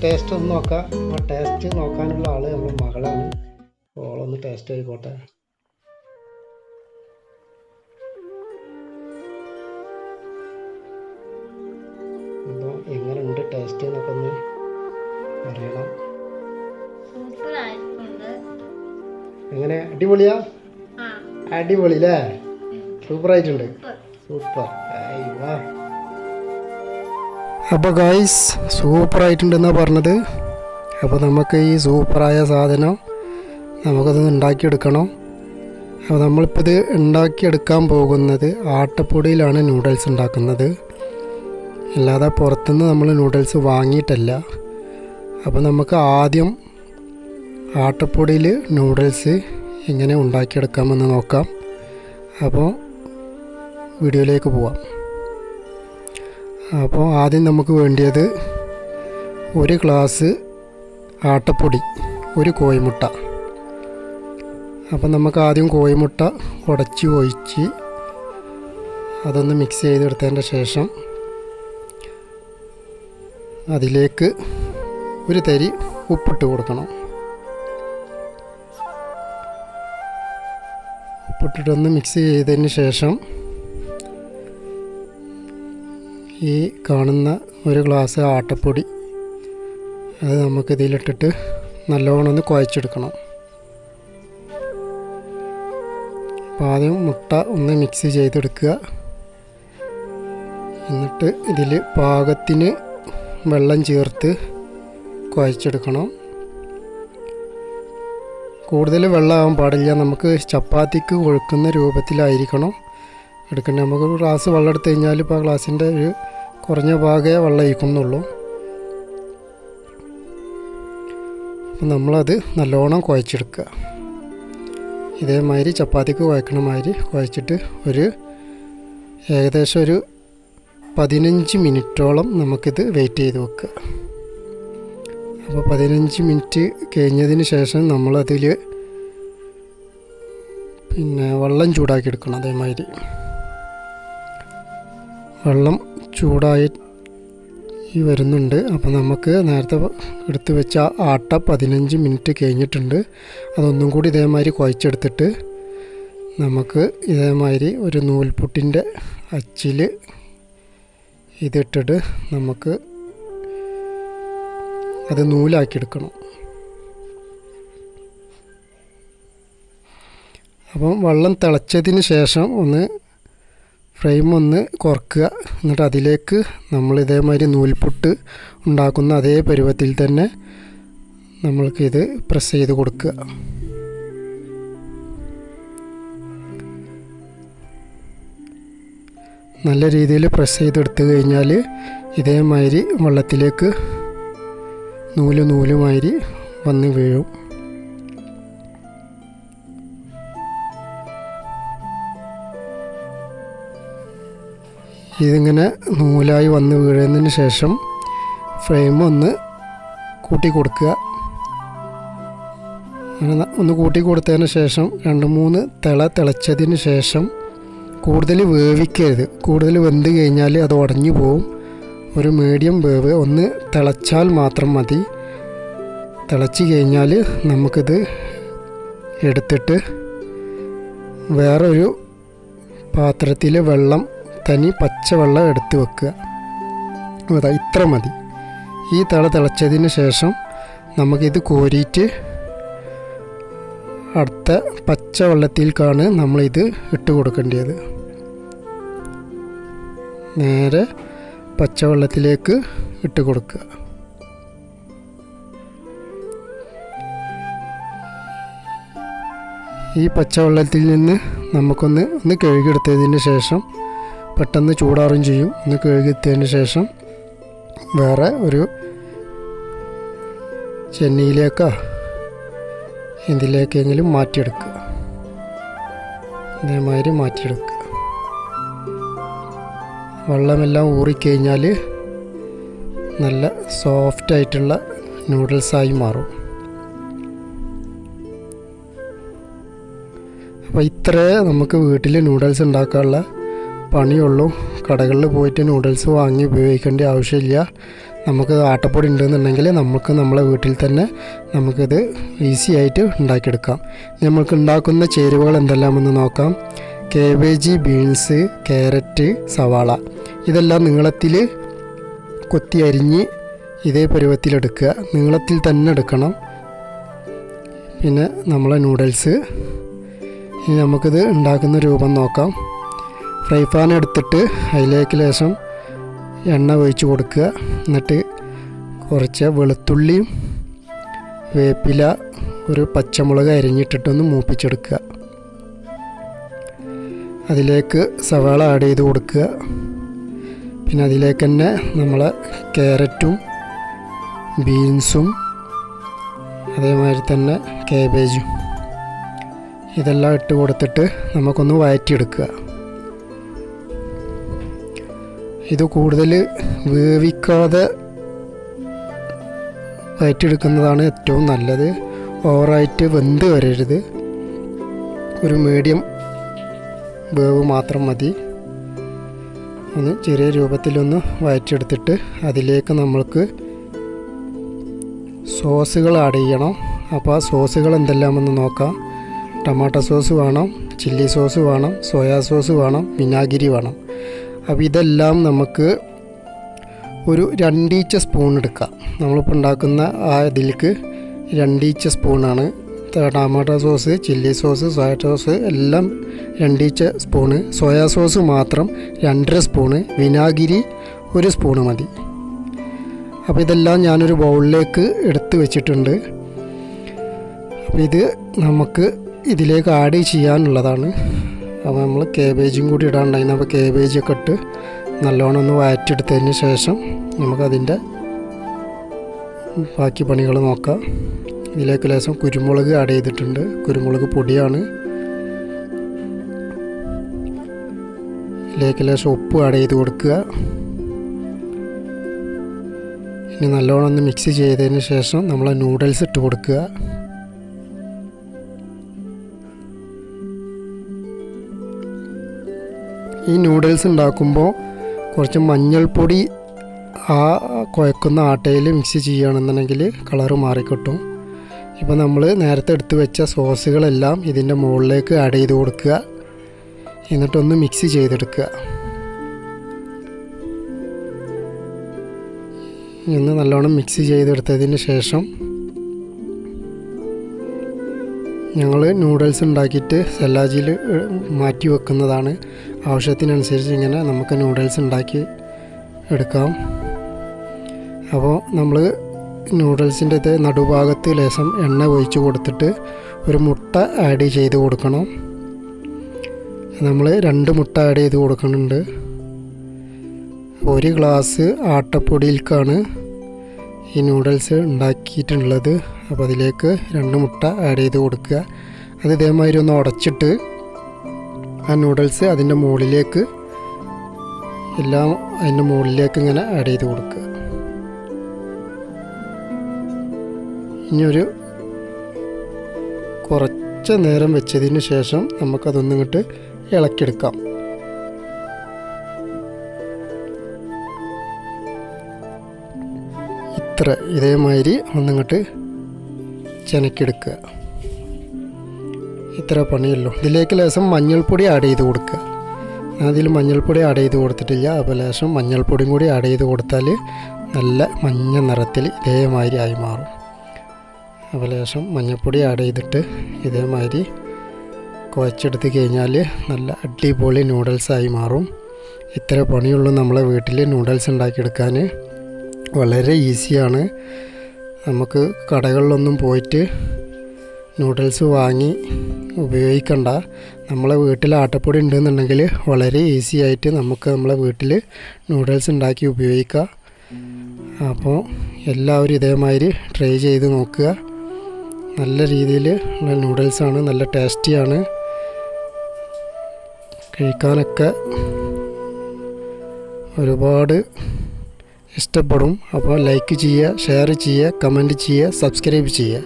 Taste ഒന്ന് നോക്കാം. ആ ടേസ്റ്റ് നോക്കാനുള്ള ആള് നമ്മുടെ മകളാണ്. ഓളൊന്ന് ടേസ്റ്റ് ആയിക്കോട്ടെ. അപ്പോൾ എങ്ങനെയുണ്ട് ടേസ്റ്റ് എന്നൊക്കെ ഒന്ന് അറിയണം. എങ്ങനെ, അടിപൊളിയാ? അടിപൊളി അല്ലേ? സൂപ്പറായിട്ടുണ്ട്. സൂപ്പർ. അപ്പോൾ ഗായ്സ് സൂപ്പറായിട്ടുണ്ടെന്നാണ് പറഞ്ഞത്. അപ്പോൾ നമുക്ക് ഈ സൂപ്പറായ സാധനം നമുക്കത് ഉണ്ടാക്കിയെടുക്കണം. അപ്പോൾ നമ്മളിപ്പോൾ ഇത് ഉണ്ടാക്കിയെടുക്കാൻ പോകുന്നത് ആട്ടപ്പൊടിയിലാണ് നൂഡിൽസ് ഉണ്ടാക്കുന്നത്, അല്ലാതെ പുറത്തുനിന്ന് നമ്മൾ നൂഡിൽസ് വാങ്ങിയിട്ടല്ല. അപ്പോൾ നമുക്ക് ആദ്യം ആട്ടപ്പൊടിയിൽ നൂഡിൽസ് എങ്ങനെ ഉണ്ടാക്കിയെടുക്കാമെന്ന് നോക്കാം. അപ്പോൾ വീഡിയോയിലേക്ക് പോവാം. അപ്പോൾ ആദ്യം നമുക്ക് വേണ്ടിയത് 1 ഗ്ലാസ് ആട്ടപ്പൊടി, 1 കോഴിമുട്ട. അപ്പോൾ നമുക്ക് ആദ്യം കോഴിമുട്ട ഉടച്ച് ഒഴിച്ച് അതൊന്ന് മിക്സ് ചെയ്തെടുത്തതിൻ്റെ ശേഷം അതിലേക്ക് 1 തരി ഉപ്പിട്ട് കൊടുക്കണം. ഉപ്പിട്ടിട്ടൊന്ന് മിക്സ് ചെയ്തതിന് ശേഷം ഈ കാണുന്ന 1 ഗ്ലാസ് ആട്ടപ്പൊടി അത് നമുക്കിതിലിട്ടിട്ട് നല്ലോണം ഒന്ന് കുഴച്ചെടുക്കണം. അപ്പോൾ ആദ്യം മുട്ട ഒന്ന് മിക്സ് ചെയ്തെടുക്കുക. എന്നിട്ട് ഇതിൽ പാകത്തിന് വെള്ളം ചേർത്ത് കുഴച്ചെടുക്കണം. കൂടുതൽ വെള്ളമാകാൻ പാടില്ല. നമുക്ക് ചപ്പാത്തിക്ക് കൊഴുക്കുന്ന രൂപത്തിലായിരിക്കണം എടുക്കേണ്ടത്. നമുക്ക് 1 ഗ്ലാസ് വെള്ളം എടുത്തു കഴിഞ്ഞാൽ ഇപ്പോൾ ആ ഗ്ലാസിൻ്റെ ഒരു കുറഞ്ഞ ഭാഗമേ വെള്ളം ഒഴിക്കുന്നുള്ളൂ. അപ്പം നമ്മളത് നല്ലോണം കുഴച്ചെടുക്കുക. ഇതേമാതിരി ചപ്പാത്തിക്ക് കുഴക്കണ മാതിരി കുഴച്ചിട്ട് ഏകദേശം ഒരു 15 മിനിറ്റോളം നമുക്കിത് വെയിറ്റ് ചെയ്ത് വെക്കുക. അപ്പോൾ 15 മിനിറ്റ് കഴിഞ്ഞതിന് ശേഷം നമ്മളതിൽ വെള്ളം ചൂടാക്കി എടുക്കണം. അതേമാതിരി വെള്ളം ചൂടായി വരുന്നുണ്ട്. അപ്പോൾ നമുക്ക് നേരത്തെ എടുത്ത് വെച്ച ആട്ട 15 മിനിറ്റ് കഴിഞ്ഞിട്ടുണ്ട്. അതൊന്നും കൂടി ഇതേമാതിരി കുഴച്ചെടുത്തിട്ട് നമുക്ക് ഇതേമാതിരി ഒരു നൂൽപുട്ടിൻ്റെ അച്ചിൽ ഇതിട്ടിട്ട് നമുക്ക് അത് നൂലാക്കിയെടുക്കണം. അപ്പം വെള്ളം തിളച്ചതിന് ശേഷം ഫ്ലെയിം ഒന്ന് കുറക്കുക. എന്നിട്ട് അതിലേക്ക് നമ്മൾ ഇതേമാതിരി നൂൽപുട്ട് ഉണ്ടാക്കുന്ന അതേ പരുവത്തിൽ തന്നെ നമ്മൾക്കിത് പ്രസ് ചെയ്ത് കൊടുക്കുക. നല്ല രീതിയിൽ പ്രസ് ചെയ്തെടുത്ത് കഴിഞ്ഞാൽ ഇതേമാതിരി വെള്ളത്തിലേക്ക് നൂലുമാതിരി വന്ന് വീഴും. ഇതിങ്ങനെ നൂലായി വന്ന് വീഴുന്നതിന് ശേഷം ഫ്ലെയിം ഒന്ന് കൂട്ടി കൊടുക്കുക. അങ്ങനെ ഒന്ന് കൂട്ടി കൊടുത്തതിന് ശേഷം 2-3 തിളച്ചതിന് ശേഷം കൂടുതൽ വേവിക്കരുത്. കൂടുതൽ വെന്ത് കഴിഞ്ഞാൽ അത് ഉടഞ്ഞു പോവും. ഒരു മീഡിയം വേവ്, ഒന്ന് തിളച്ചാൽ മാത്രം മതി. തിളച്ച് കഴിഞ്ഞാൽ നമുക്കിത് എടുത്തിട്ട് വേറൊരു പാത്രത്തിൽ തനി പച്ചവെള്ളം എടുത്ത് വെക്കുക. അതാ ഇത്ര മതി. ഈ തിളച്ചതിന് ശേഷം നമുക്കിത് കോരിയിട്ട് അടുത്ത പച്ചവെള്ളത്തിലേക്കാണ് നമ്മളിത് ഇട്ട് കൊടുക്കേണ്ടത്. നേരെ പച്ചവെള്ളത്തിലേക്ക് ഇട്ട് കൊടുക്കുക. ഈ പച്ചവെള്ളത്തിൽ നിന്ന് നമുക്കൊന്ന് കഴുകിയെടുത്തതിന് ശേഷം പെട്ടെന്ന് ചൂടാറും ചെയ്യും. ഒന്ന് കഴുകിയെടുത്തതിന് ശേഷം വേറെ ഒരു ചെന്നിയിലേക്കോ എന്തിലേക്കെങ്കിലും മാറ്റിയെടുക്കുക. ഇതേമാതിരി മാറ്റിയെടുക്കുക. വെള്ളമെല്ലാം ഊറിക്കഴിഞ്ഞാൽ നല്ല സോഫ്റ്റായിട്ടുള്ള നൂഡിൽസായി മാറും. അപ്പോൾ ഇത്രേ നമുക്ക് വീട്ടിൽ നൂഡിൽസ് ഉണ്ടാക്കാനുള്ള പണിയുള്ളൂ. കടകളിൽ പോയിട്ട് നൂഡിൽസ് വാങ്ങി ഉപയോഗിക്കേണ്ട ആവശ്യമില്ല. നമുക്ക് ആട്ടപ്പൊടി ഉണ്ടെന്നുണ്ടെങ്കിൽ നമുക്ക് നമ്മളെ വീട്ടിൽ തന്നെ നമുക്കിത് ഈസി ആയിട്ട് ഉണ്ടാക്കിയെടുക്കാം. നമുക്ക് ഉണ്ടാക്കുന്ന ചേരുവകൾ എന്തെല്ലാമെന്ന് നോക്കാം. കേബേജ്, ബീൻസ്, ക്യാരറ്റ്, സവാള ഇതെല്ലാം നീളത്തിൽ കൊത്തി അരിഞ്ഞ് ഇതേ പരുവത്തിലെടുക്കുക. നീളത്തിൽ തന്നെ എടുക്കണം. പിന്നെ നമ്മളെ നൂഡിൽസ്. ഇനി നമുക്കിത് ഉണ്ടാക്കുന്ന രൂപം നോക്കാം. ഫ്രൈ പാൻ എടുത്തിട്ട് അതിലേക്ക് ലേശം എണ്ണ ഒഴിച്ച് കൊടുക്കുക. എന്നിട്ട് കുറച്ച് വെളുത്തുള്ളിയും വേപ്പില, ഒരു പച്ചമുളക് അരിഞ്ഞിട്ടിട്ടൊന്ന് മൂപ്പിച്ചെടുക്കുക. അതിലേക്ക് സവാള ആഡ് ചെയ്ത് കൊടുക്കുക. പിന്നെ അതിലേക്ക് തന്നെ നമ്മളെ ക്യാരറ്റും ബീൻസും അതേമാതിരി തന്നെ കാബേജും ഇതെല്ലാം ഇട്ട് കൊടുത്തിട്ട് നമുക്കൊന്ന് വഴറ്റിയെടുക്കുക. ഇത് കൂടുതൽ വേവിക്കാതെ വഴറ്റിയെടുക്കുന്നതാണ് ഏറ്റവും നല്ലത്. ഓവറായിട്ട് വെന്ത് വരരുത്. ഒരു മീഡിയം വേവ് മാത്രം മതി. ഒന്ന് ചെറിയ രൂപത്തിലൊന്ന് വഴറ്റിയെടുത്തിട്ട് അതിലേക്ക് നമ്മൾക്ക് സോസുകൾ ആഡ് ചെയ്യണം. അപ്പോൾ ആ സോസുകൾ എന്തെല്ലാമെന്ന് നോക്കാം. ടൊമാറ്റോ സോസ് വേണം, ചില്ലി സോസ് വേണം, സോയാ സോസ് വേണം, വിനാഗിരി വേണം. അപ്പോൾ ഇതെല്ലാം നമുക്ക് ഒരു 2 ഈച്ച സ്പൂൺ എടുക്കാം. നമ്മളിപ്പോൾ ഉണ്ടാക്കുന്ന ആ ഇതിലേക്ക് 2 ഈച്ച സ്പൂണാണ്. Tomato sauce, chilli sauce, soya sauce എല്ലാം 2 ഈച്ച സ്പൂണ്. സോയാ സോസ് മാത്രം 2.5 സ്പൂണ്. വിനാഗിരി 1 സ്പൂണ് മതി. അപ്പോൾ ഇതെല്ലാം ഞാനൊരു ബൗളിലേക്ക് എടുത്ത് വെച്ചിട്ടുണ്ട്. അപ്പോൾ ഇത് നമുക്ക് ഇതിലേക്ക് ആഡ് ചെയ്യാനുള്ളതാണ്. അപ്പോൾ നമ്മൾ കേബേജും കൂടി ഇടാനുണ്ടായിരുന്നു. അപ്പോൾ കേബേജൊക്കെ ഇട്ട് നല്ലോണം ഒന്ന് വഴറ്റിയെടുത്തതിന് ശേഷം നമുക്കതിൻ്റെ ബാക്കി പണികൾ നോക്കാം. ഇതിലേക്ക് ലേശം കുരുമുളക് ആഡ് ചെയ്തിട്ടുണ്ട്. കുരുമുളക് പൊടിയാണ്. ഇതിലേക്ക് ലേശം ഉപ്പ് ആഡ് ചെയ്ത് കൊടുക്കുക. ഇനി നല്ലോണം ഒന്ന് മിക്സ് ചെയ്തതിന് ശേഷം നമ്മൾ നൂഡിൽസ് ഇട്ട് കൊടുക്കുക. ഈ നൂഡിൽസ് ഉണ്ടാക്കുമ്പോൾ കുറച്ച് മഞ്ഞൾപ്പൊടി ആ കുഴക്കുന്ന ആട്ടയിൽ മിക്സ് ചെയ്യുകയാണെന്നുണ്ടെങ്കിൽ കളറ് മാറിക്കിട്ടും. ഇപ്പോൾ നമ്മൾ നേരത്തെ എടുത്ത് വെച്ച സോസുകളെല്ലാം ഇതിൻ്റെ മുകളിലേക്ക് ആഡ് ചെയ്ത് കൊടുക്കുക. എന്നിട്ടൊന്ന് മിക്സ് ചെയ്തെടുക്കുക. ഇന്ന് നല്ലോണം മിക്സ് ചെയ്തെടുത്തതിന് ശേഷം ഞങ്ങൾ നൂഡിൽസ് ഉണ്ടാക്കിയിട്ട് സെല്ലാജിയിൽ മാറ്റി വെക്കുന്നതാണ്. ആവശ്യത്തിനനുസരിച്ച് ഇങ്ങനെ നമുക്ക് നൂഡിൽസ് ഉണ്ടാക്കി എടുക്കാം. അപ്പോൾ നമ്മൾ നൂഡിൽസിൻ്റെ ഇത് നടുഭാഗത്ത് ലേശം എണ്ണ ഒഴിച്ച് കൊടുത്തിട്ട് ഒരു മുട്ട ആഡ് ചെയ്ത് കൊടുക്കണം. നമ്മൾ 2 മുട്ട ആഡ് ചെയ്ത് കൊടുക്കുന്നുണ്ട്. 1 ഗ്ലാസ് ആട്ടപ്പൊടിയിലേക്കാണ് ഈ നൂഡിൽസ് ഉണ്ടാക്കിയിട്ടുള്ളത്. അപ്പോൾ അതിലേക്ക് 2 മുട്ട ആഡ് ചെയ്ത് കൊടുക്കുക. അത് ഇതേമാതിരി ഒന്ന് ഉടച്ചിട്ട് ആ നൂഡിൽസ് അതിൻ്റെ മുകളിലേക്ക് എല്ലാം അതിൻ്റെ മുകളിലേക്ക് ഇങ്ങനെ ആഡ് ചെയ്ത് കൊടുക്കുക. ഇനിയൊരു കുറച്ച് നേരം വെച്ചതിന് ശേഷം നമുക്കതൊന്നിങ്ങോട്ട് ഇളക്കിയെടുക്കാം. ഇതേമാതിരി ഒന്നിങ്ങോട്ട് ചെനക്കിയെടുക്കുക. ഇത്ര പണിയല്ലോ. ഇതിലേക്ക് ലേശം മഞ്ഞൾപ്പൊടി ആഡ് ചെയ്ത് കൊടുക്കുക. അതിൽ മഞ്ഞൾപ്പൊടി ആഡ് ചെയ്ത് കൊടുത്തിട്ടില്ല. അപ്പോൾ ലേശം മഞ്ഞൾപ്പൊടിയും കൂടി ആഡ് ചെയ്ത് കൊടുത്താൽ നല്ല മഞ്ഞ നിറത്തിൽ ഇതേമാതിരി ആയി മാറും. അപ്പോൾ ലേശം മഞ്ഞൾപ്പൊടി ആഡ് ചെയ്തിട്ട് ഇതേമാതിരി കുഴച്ചെടുത്ത് കഴിഞ്ഞാൽ നല്ല അടിപൊളി നൂഡിൽസായി മാറും. ഇത്ര പണിയുള്ളൂ നമ്മളെ വീട്ടിൽ നൂഡിൽസ് ഉണ്ടാക്കിയെടുക്കാൻ. വളരെ ഈസിയാണ്. നമുക്ക് കടകളിലൊന്നും പോയിട്ട് നൂഡിൽസ് വാങ്ങി ഉപയോഗിക്കണ്ട. നമ്മളെ വീട്ടിൽ ആട്ടപ്പൊടി ഉണ്ടെന്നുണ്ടെങ്കിൽ വളരെ ഈസി ആയിട്ട് നമുക്ക് നമ്മളെ വീട്ടിൽ നൂഡിൽസ് ഉണ്ടാക്കി ഉപയോഗിക്കാം. അപ്പോൾ എല്ലാവരും ഇതേമാതിരി ട്രൈ ചെയ്ത് നോക്കുക. നല്ല രീതിയിൽ ഉള്ള നൂഡിൽസാണ്. നല്ല ടേസ്റ്റിയാണ്. കഴിക്കാനൊക്കെ ഒരുപാട് ഇഷ്ടപ്പെടും. അപ്പോൾ ലൈക്ക് ചെയ്യുക, ഷെയർ ചെയ്യുക, കമൻറ്റ് ചെയ്യുക, സബ്സ്ക്രൈബ് ചെയ്യുക.